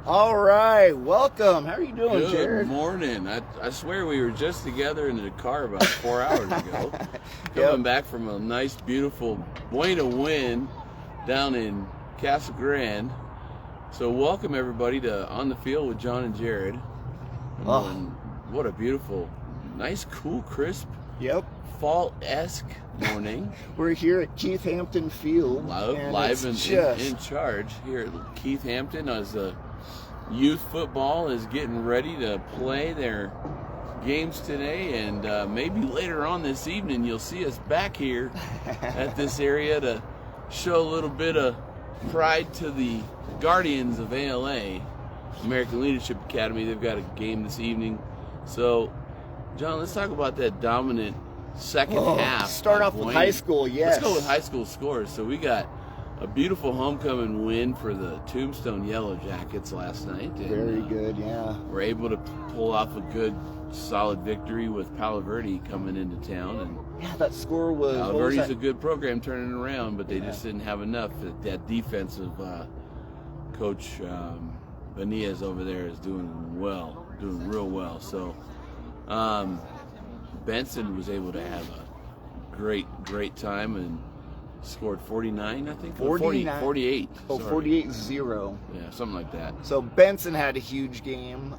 All right, welcome. How are you doing, Good Jared? morning. I swear we were just together in the car about 4 hours ago. Coming back from a nice, beautiful Buena win down in Casa Grande. So welcome everybody to On the Field with Jon and Jarad. And what a beautiful, nice, cool, crisp, fall-esque morning. We're here at Keith Hampton Field. Live in charge here at Keith Hampton as the youth football is getting ready to play their games today, and maybe later on this evening you'll see us back here at this area to show a little bit of pride to the Guardians of ALA, American Leadership Academy. They've got a game this evening. So, Jon, let's talk about that dominant second half. Start off with high school, yes. Let's go with high school scores. So we got a beautiful homecoming win for the Tombstone Yellow Jackets last night. And, very good, yeah. We're able to pull off a good, solid victory with Palo Verde coming into town. And yeah, that score was... Palo Verde's a good program turning around, but they just didn't have enough. That defensive coach Benitez over there is doing real well. So Benson was able to have a great time and scored 49, I think. 49. 48. Oh, 48-0. Yeah, something like that. So Benson had a huge game.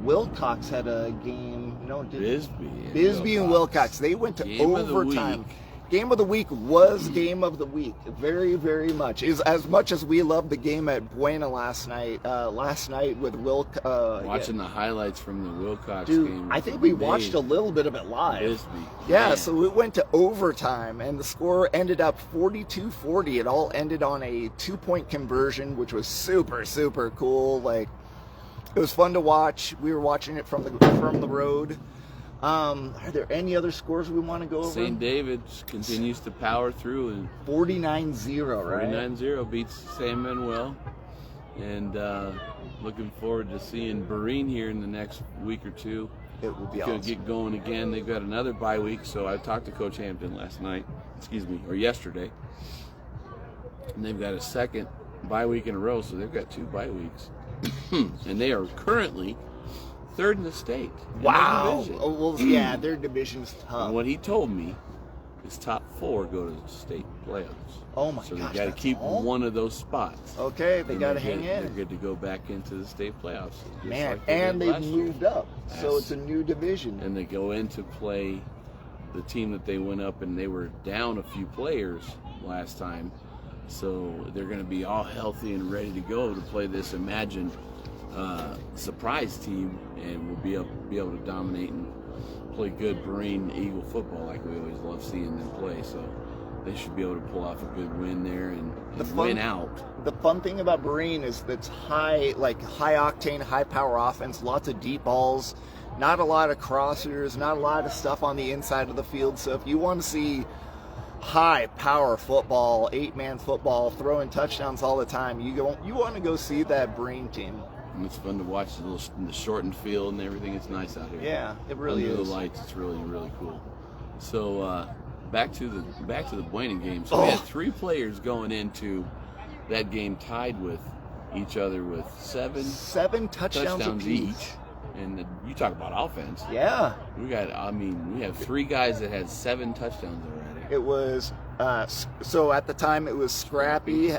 Wilcox had a game. No, Bisbee and Wilcox. They went to game overtime. Game of the week was game of the week. Very, very much. As much as we loved the game at Buena last night. With watching the highlights from the Wilcox game. I think we watched a little bit of it live. Bisbee. Yeah, so it went to overtime, and the score ended up 42-40. It all ended on a 2-point conversion, which was super, super cool. Like, it was fun to watch. We were watching it from the road. Are there any other scores we want to go over? St. David's continues to power through, and 49-0, right? 49-0 beats San Manuel, and looking forward to seeing Berrien here in the next week or two. It will be awesome. Get going again. They've got another bye week, so I talked to Coach Hampton yesterday, and they've got a second bye week in a row, so they've got 2 bye weeks, and they are currently third in the state. Wow. Yeah, their division's tough. And what he told me is top 4 go to the state playoffs. Oh my gosh. So they got to keep one of those spots. Okay, they got to hang in. They're good to go back into the state playoffs. Man, and they've moved up. So it's a new division. And they go in to play the team that they went up, and they were down a few players last time. So they're going to be all healthy and ready to go to play this imagined surprise team, and we'll be able to dominate and play good Berrien Eagle football like we always love seeing them play. So they should be able to pull off a good win there and win out. The fun thing about Berrien is that's high octane, high power offense, lots of deep balls, not a lot of crossers, not a lot of stuff on the inside of the field. So if you want to see high power football, 8-man football, throwing touchdowns all the time, you want to go see that Berrien team. And it's fun to watch the shortened field and everything. It's nice out here. Yeah, it really is. Under the lights, it's really, really cool. So back to the Buena game. So we had 3 players going into that game tied with each other with 7 touchdowns each. And you talk about offense. Yeah. We have 3 guys that had 7 touchdowns already. It was so at the time it was Scrappy.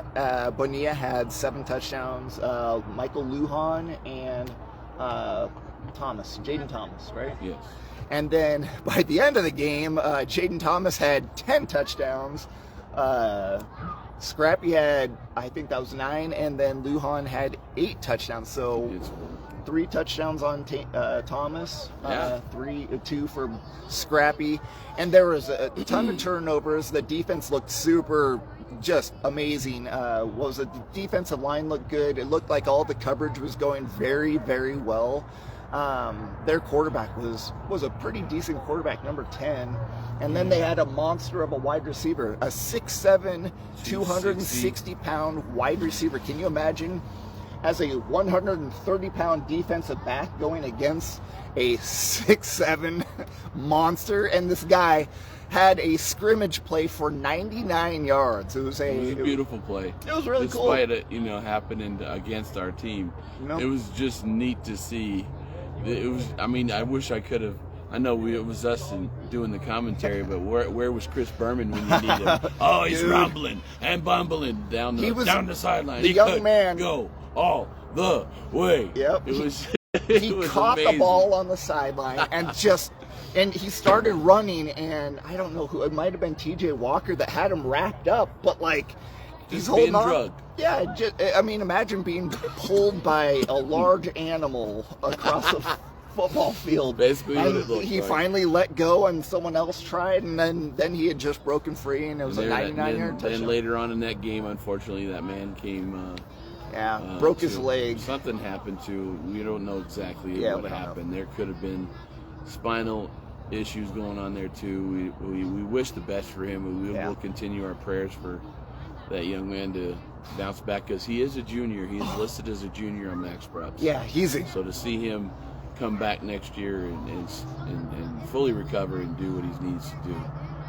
Bonilla had 7 touchdowns. Michael Lujan and Jaden Thomas, right? Yes. And then by the end of the game, Jaden Thomas had 10 touchdowns. Scrappy had, I think that was 9, and then Lujan had 8 touchdowns. So 3 touchdowns on Thomas, 2 for Scrappy, and there was a ton of turnovers. The defense looked super, just amazing. The defensive line looked good. It looked like all the coverage was going very, very well. Their quarterback was a pretty decent quarterback, number 10. And then they had a monster of a wide receiver, a 6'7", 260-pound wide receiver. Can you imagine as a 130-pound defensive back going against a 6'7" monster, and this guy had a scrimmage play for 99 yards. It was a beautiful play. It was really cool. Despite it, happening against our team, it was just neat to see. It was. I mean, I wish I could have. I know it was us doing the commentary, but where was Chris Berman when you need him? Oh, he's rumbling and bumbling down the sideline. The young man go all the way. Yep. It was. He caught the ball on the sideline and he started running, and I don't know who, it might have been TJ Walker that had him wrapped up, but he's holding on. Drugged. Yeah, imagine being pulled by a large animal across the football field. Basically what it looked he like. Finally let go, and someone else tried, and then he had just broken free, and it was a 99-yard touchdown. Then later on in that game, unfortunately, that man came... broke his leg. Something happened we don't know exactly what happened. There could have been spinal issues going on there too. We wish the best for him, and we will continue our prayers for that young man to bounce back, because he is a junior. He is listed as a junior on Max Preps. Yeah, so to see him come back next year and fully recover and do what he needs to do,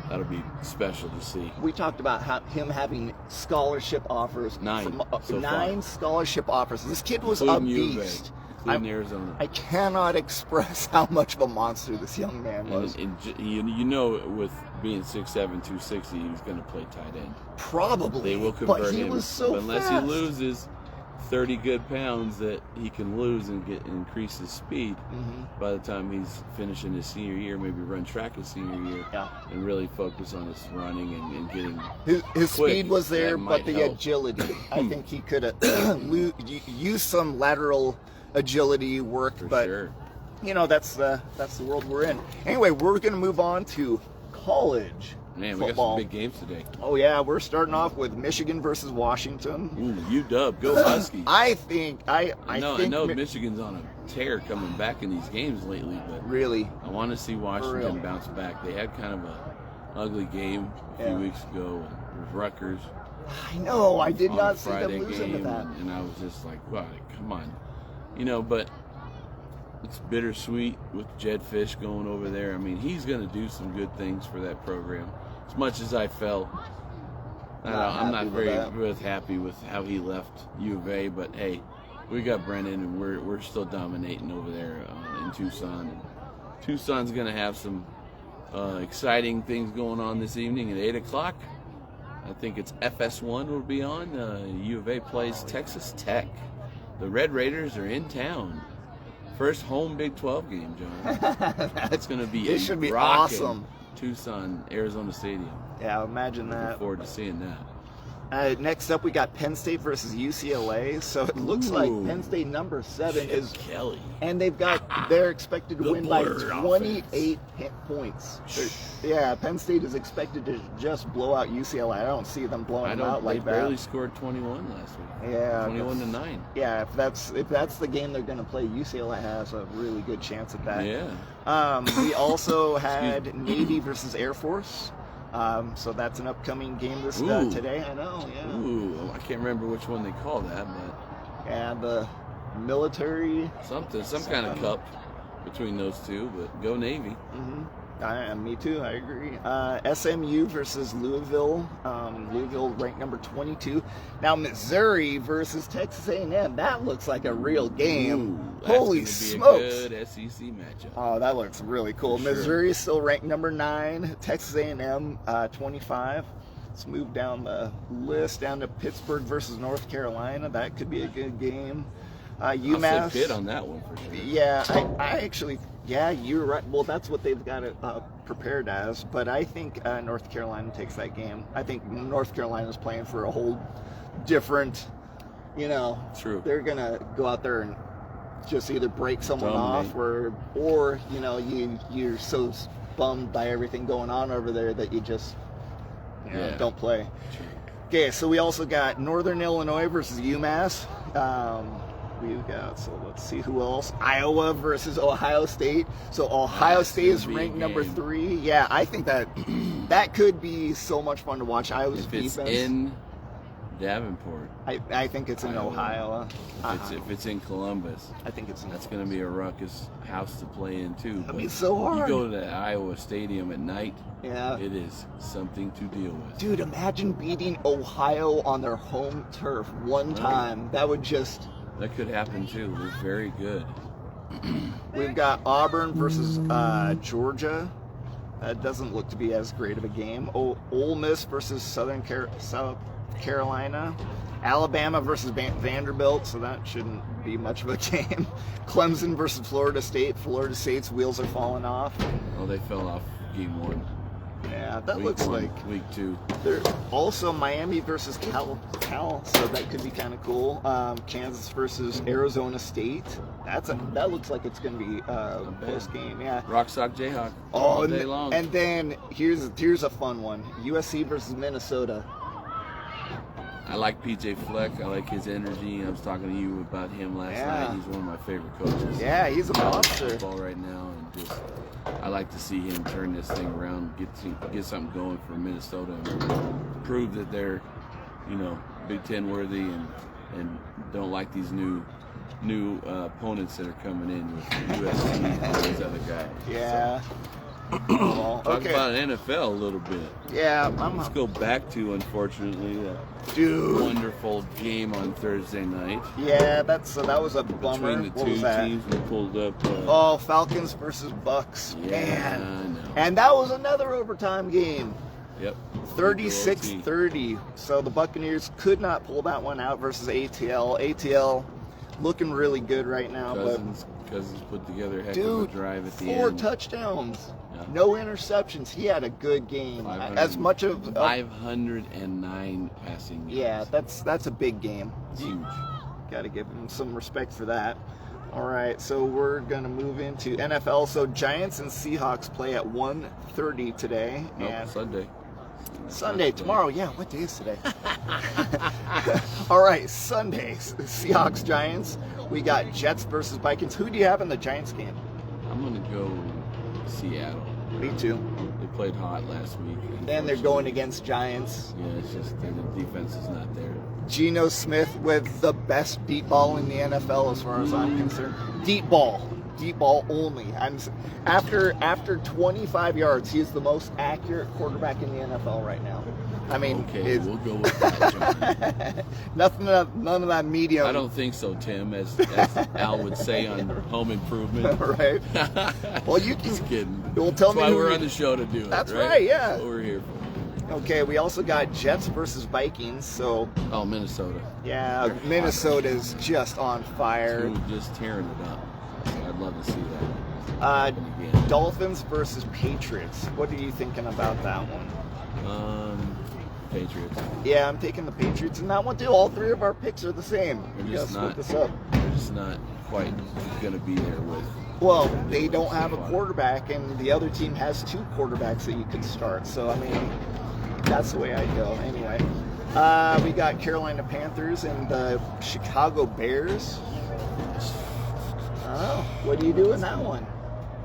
that'll be special to see. We talked about him having scholarship offers. Nine scholarship offers. This kid was a beast. In Arizona. I cannot express how much of a monster this young man was. And with being 6'7", 260, he's going to play tight end. Probably. They will convert but he him. Was so unless fast. he loses 30 good pounds that he can lose and increase his speed by the time he's finishing his senior year, maybe run track his senior year, and really focus on his running and getting his quick. speed was there, but the help. agility, I think he could have used some lateral agility work, but sure. That's the world we're in. Anyway, we're going to move on to college Man, football. We got some big games today. Oh yeah, we're starting off with Michigan versus Washington. Ooh, UW, go Huskies. I know Michigan's on a tear coming back in these games lately, but really, I want to see Washington bounce back. They had kind of an ugly game a few weeks ago with Rutgers. I know. I did not see Friday them losing to that. And I was just like, wow, come on. But it's bittersweet with Jed Fish going over there. I mean, he's going to do some good things for that program. As much as I felt, I'm not very happy with how he left U of A, but hey, we got Brennan, and we're still dominating over there in Tucson. And Tucson's going to have some exciting things going on this evening at 8 o'clock. I think it's FS1 will be on. U of A plays Texas Tech. The Red Raiders are in town. First home Big 12 game, John. It's going to be it should be awesome. Tucson, Arizona Stadium. Yeah, imagine that. Looking forward to seeing that. Next up, we got Penn State versus UCLA. So it looks like Penn State number 7 is Kelly, and they're expected to win by 28 points. Yeah, Penn State is expected to just blow out UCLA. I don't see them blowing them out like that. They barely scored 21 last week. Yeah, 21-9. Yeah, if that's the game they're going to play, UCLA has a really good chance at that. Yeah. We also had Navy versus Air Force. So that's an upcoming game today. I know, yeah. Ooh, I can't remember which one they call that, but and the military some kind of cup between those two. But go Navy. Me too. I agree. SMU versus Louisville. Louisville ranked number 22. Now Missouri versus Texas A&M. That looks like a real game. Ooh, Holy smokes! A good SEC matchup. Oh, that looks really cool. For Missouri is still ranked number 9. Texas A&M 25. Let's move down the list down to Pittsburgh versus North Carolina. That could be a good game. UMass. I'll say Pitt on that one for sure. Yeah, I actually. Yeah, you're right. Well, that's what they've got it prepared as. But I think North Carolina takes that game. I think North Carolina's playing for a whole different, True. They're going to go out there and just either break someone off or you're so bummed by everything going on over there that you just don't play. True. Okay, so we also got Northern Illinois versus UMass. So let's see who else. Iowa versus Ohio State. So Ohio State is ranked number 3. Yeah, I think that could be so much fun to watch. Iowa's defense. If it's in Davenport. I think it's in Ohio. If it's in Columbus, I think it's in that's going to be a ruckus house to play in too. That'd be so hard. You go to the Iowa Stadium at night. Yeah. It is something to deal with. Dude, imagine beating Ohio on their home turf one time. That could happen too. They're very good. We've got Auburn versus Georgia. That doesn't look to be as great of a game. Ole Miss versus South Carolina. Alabama versus Vanderbilt, so that shouldn't be much of a game. Clemson versus Florida State. Florida State's wheels are falling off. Oh, they fell off game 1. Yeah, that looks like week 2. There's also Miami versus Cal, so that could be kind of cool. Kansas versus Arizona State. That looks like it's going to be a close game. Yeah. Rock Sock Jayhawk. All day long. And then here's a fun one: USC versus Minnesota. I like PJ Fleck. I like his energy. I was talking to you about him last night. He's one of my favorite coaches. Yeah, he's a monster. Football right now, and I like to see him turn this thing around, get something going for Minnesota, and prove that they're, Big Ten worthy, and don't like these new opponents that are coming in with USC and these other guys. Yeah. Talk about NFL a little bit. Yeah, let's go back to, unfortunately, that wonderful game on Thursday night. Yeah, that was a bummer. Between the two teams, we pulled up. Falcons versus Bucks. Yeah, man. And that was another overtime game. Yep. 36-30. So the Buccaneers could not pull that one out versus ATL. ATL looking really good right now. Cousins put together a heck of a drive at the end. 4 touchdowns. Yeah. No interceptions. He had a good game. As much of 509 passing yards. Yeah, that's a big game. It's huge. Got to give him some respect for that. All right, so we're going to move into NFL. So Giants and Seahawks play at 1:30 today. Nope, Sunday, tomorrow. Yeah, what day is today? All right, Sunday, Seahawks, Giants. We got Jets versus Vikings. Who do you have in the Giants game? I'm going to go Seattle. Me too. They played hot last week. And they're going against Giants. Yeah, it's just the defense is not there. Geno Smith with the best deep ball in the NFL as far as I'm concerned. Deep ball only. After 25 yards, he's the most accurate quarterback in the NFL right now. I mean, okay, we'll go with that, John. None of that medium. I don't think so, Tim, as Al would say on Home Improvement. Right. Well, you just kidding. Well, tell That's why we're on the show to do it. That's right. Yeah. That's what we're here for. Okay, we also got Jets versus Vikings. So. Oh, Minnesota. Yeah, Minnesota's just on fire. Just tearing it up. I'd love to see that. Dolphins versus Patriots. What are you thinking about that one? Patriots. Yeah, I'm taking the Patriots in that one too. All 3 of our picks are the same. They're just not quite going to be there with. Well, they don't have a quarterback, and the other team has 2 quarterbacks that you can start. So, I mean, that's the way I'd go. Anyway, we got Carolina Panthers and the Chicago Bears. Oh, what do you do in that one?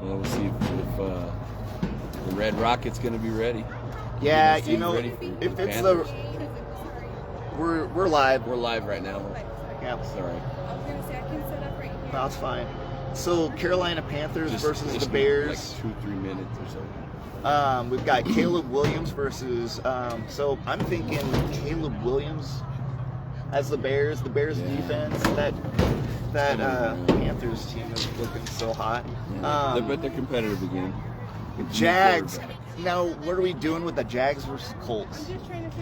Well, we'll see if the Red Rocket's going to be ready. Yeah, if it's the we're live. We're live right now. Yeah, it's all right. I was gonna say I can set up right here. That's fine. So Carolina Panthers versus the Bears. Like 2-3 minutes or so. We've got Caleb Williams versus. So I'm thinking Caleb Williams as the Bears. The Bears defense. That Panthers team is looking so hot. But they're competitive again. Jags. Now, what are we doing with the Jags versus Colts?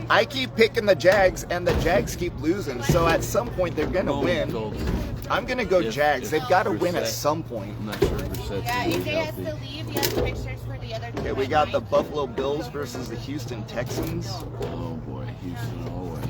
I keep picking the Jags, and the Jags keep losing. So at some point, they're going to win. I'm going to go Jags. They've got to win at some point. I'm not sure Brissett's AJ has to leave. You have to make shirts for the other two. Okay, we got the Buffalo Bills versus the Houston Texans. Oh, boy. Houston all the way.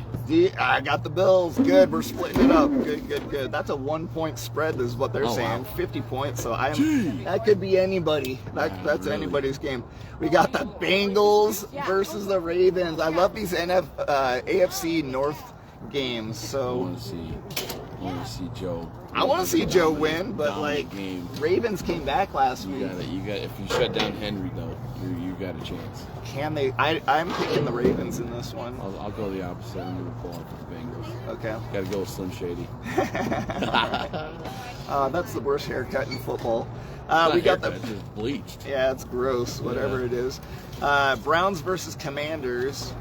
I got the Bills. Good. We're splitting it up. Good. That's a 1-point spread is what they're saying. Wow. 50 points. So that could be anybody. That's really anybody's game. We got the Bengals versus the Ravens. I love these AFC North games. So I want to see Joe. I want to see Joe win, but Ravens came back last week. You got if you shut down Henry though, you you've got a chance. Can they? I'm picking the Ravens in this one. I'll go the opposite. I'm going to pull off with the Bengals. Okay. Got to go with Slim Shady. That's the worst haircut in football. We got the just bleached. Yeah, it's gross. Whatever it is. Browns versus Commanders.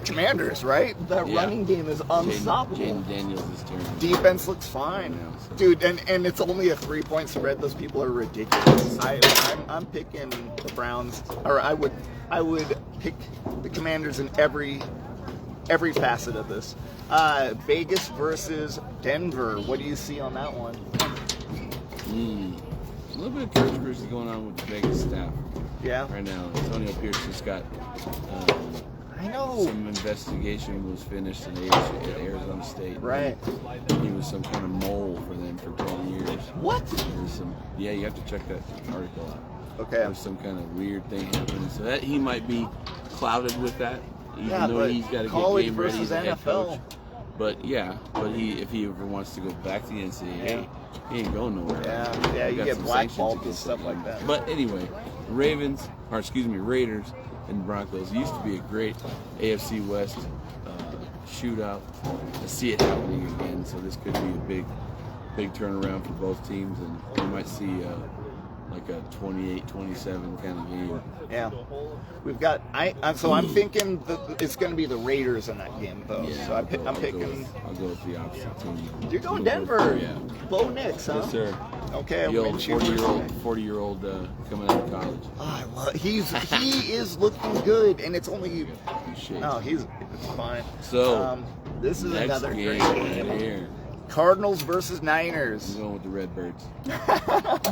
Commanders, right? The running game is unstoppable. Jaden Daniels is terrible. Defense looks fine, dude, and it's only a 3-point spread. Those people are ridiculous. I'm picking the Browns, or I would pick the Commanders in every facet of this. Vegas versus Denver. What do you see on that one? A little bit of controversy going on with the Vegas staff. Yeah. Right now, Antonio Pierce just got. I know. Some investigation was finished at Arizona State. Right. He was some kind of mole for them for 12 years. What? Yeah, you have to check that article out. Okay. There's some kind of weird thing happening. So that he might be clouded with that. Even though he's got to get game ready as a head coach. But if he ever wants to go back to the NCAA, he ain't going nowhere. Yeah, you get blackballed and stuff like that. But anyway, Raiders and Broncos used to be a great AFC West shootout. I see it happening again, so this could be a big turnaround for both teams, and we might see like a 28-27 kind of game. Yeah, we've got. I'm thinking that it's going to be the Raiders in that game, though. Yeah, so I'm picking. I'll go with the opposite team. You're going Denver. Yeah. Bo Nix, huh? Yes, sir. Okay. The old 40-year-old coming out of college. He is looking good, and it's only. It's fine. So this is another game great game. right here. Cardinals versus Niners. I'm going with the Redbirds.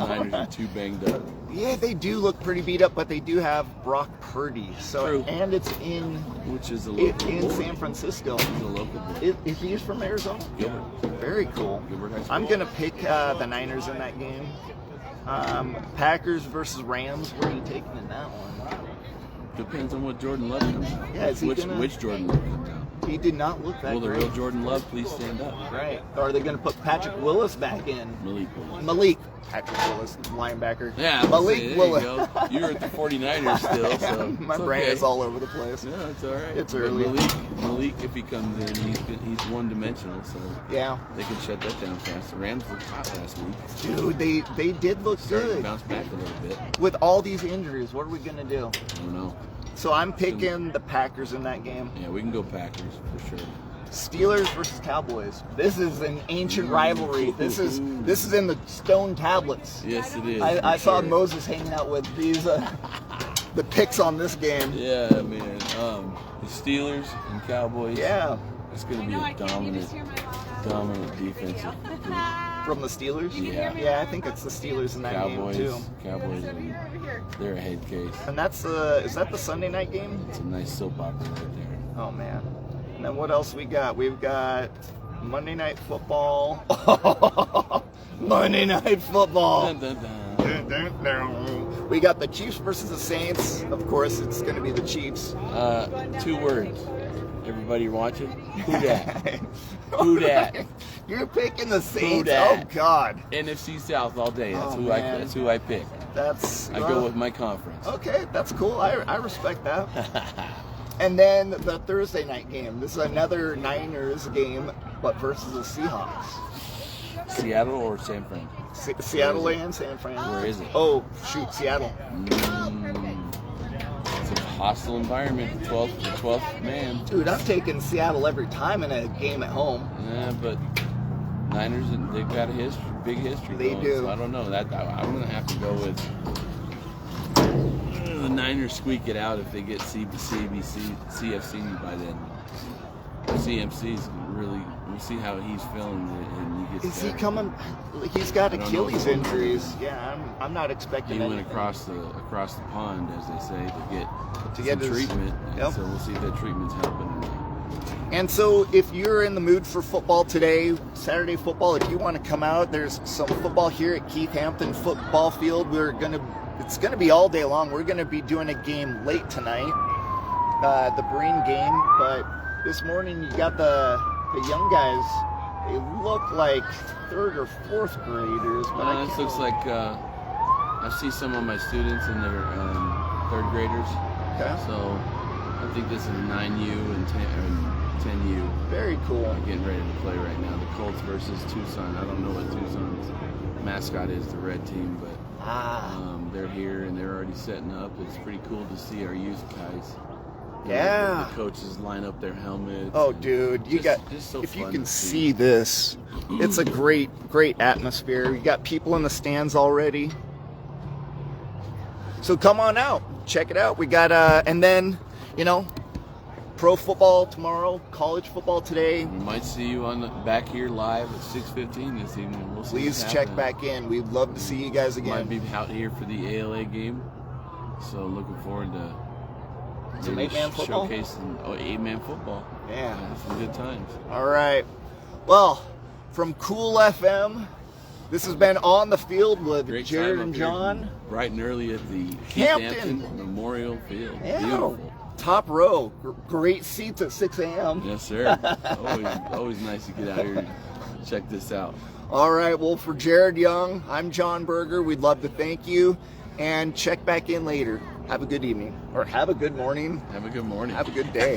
Niners are too banged up. Yeah, they do look pretty beat up, but they do have Brock Purdy. So True. And it's in San Francisco. He's a local boy. Is he from Arizona? Gilbert. Very cool. Gilbert High School. I'm gonna pick the Niners in that game. Packers versus Rams. Where are you taking in that one? Depends on what Jordan Love comes out. Yeah, which Jordan Love comes out. He did not look that great. Will the real Jordan Love please stand up? Right. Or are they going to put Patrick Willis back in? Malik. Patrick Willis, linebacker. Yeah, Malik Willis. You're at the 49ers still, so my brain is all over the place. No, it's all right. It's early. Malik, if he comes in, he's one-dimensional, so they can shut that down fast. The Rams looked hot last week. Dude, they did look good. Bounce back a little bit. With all these injuries, what are we going to do? I don't know. So I'm picking the Packers in that game. Yeah, we can go Packers for sure. Steelers versus Cowboys. This is an ancient rivalry. This is in the stone tablets. Yes, it is. I saw Moses hanging out with these the picks on this game. Yeah, man. The Steelers and Cowboys. Yeah. It's going to be a dominant defensive. From the Steelers? Yeah. Yeah, I think it's the Steelers in that game too. Cowboys, they're a head case. And that's is that the Sunday night game? It's a nice soap opera right there. Oh man. And then what else we got? We've got Monday Night Football. Monday Night Football. Dun, dun, dun. We got the Chiefs versus the Saints. Of course, it's going to be the Chiefs. 2 words. Everybody watching? Who dat? Who dat? You're picking the Saints. Oh God. NFC South all day. That's who I pick. I go with my conference. Okay, that's cool. I respect that. And then the Thursday night game. This is another Niners game, but versus the Seahawks. Seattle or San Fran? Seattle and San Fran. Where is it? Oh, shoot, Seattle. It's a hostile environment. The 12th man. Dude, I'm taking Seattle every time in a game at home. Yeah, but Niners, they've got a big history. They do. So I don't know. I'm going to have to go with the Niners squeak it out if they get CFC by then. CMC's really, we'll see how he's feeling. And he gets Is he coming? He's got Achilles injuries. Yeah, I'm not expecting. He went across the pond, as they say, to get treatment. Yep. So we'll see if that treatment's helping. And so, if you're in the mood for football today, Saturday football, if you want to come out, there's some football here at Keith Hampton Football Field. It's gonna be all day long. We're gonna be doing a game late tonight, the Breen game. But this morning, you got the young guys. They look like 3rd or 4th graders. But this looks like I see some of my students and their third graders. Okay. So I think this is 9U and 10U. Very cool. Getting ready to play right now. The Colts versus Tucson. I don't know what Tucson's mascot is, the red team, but they're here and they're already setting up. It's pretty cool to see our youth guys. Yeah. The coaches line up their helmets. Oh, dude, so if you fun can to see this, it's a great atmosphere. You got people in the stands already. So come on out, check it out. We got and then, pro football tomorrow, college football today. We might see you back here live at 6:15 this evening. We'll see. Please check back in. We'd love to see you guys again. Might be out here for the ALA game. So looking forward to some 8-man football. Showcasing 8-man football. Yeah, some good times. All right. Well, from Cool FM, this has been On the Field with Great Jared time and up here, John. Bright and early at the Hampton Memorial Field. Yeah. Beautiful. Top row. Great seats at 6 a.m. Yes, sir. always nice to get out here and check this out. All right. Well, for Jared Young, I'm John Berger. We'd love to thank you. And check back in later. Have a good evening. Or have a good morning. Have a good morning. Have a good day.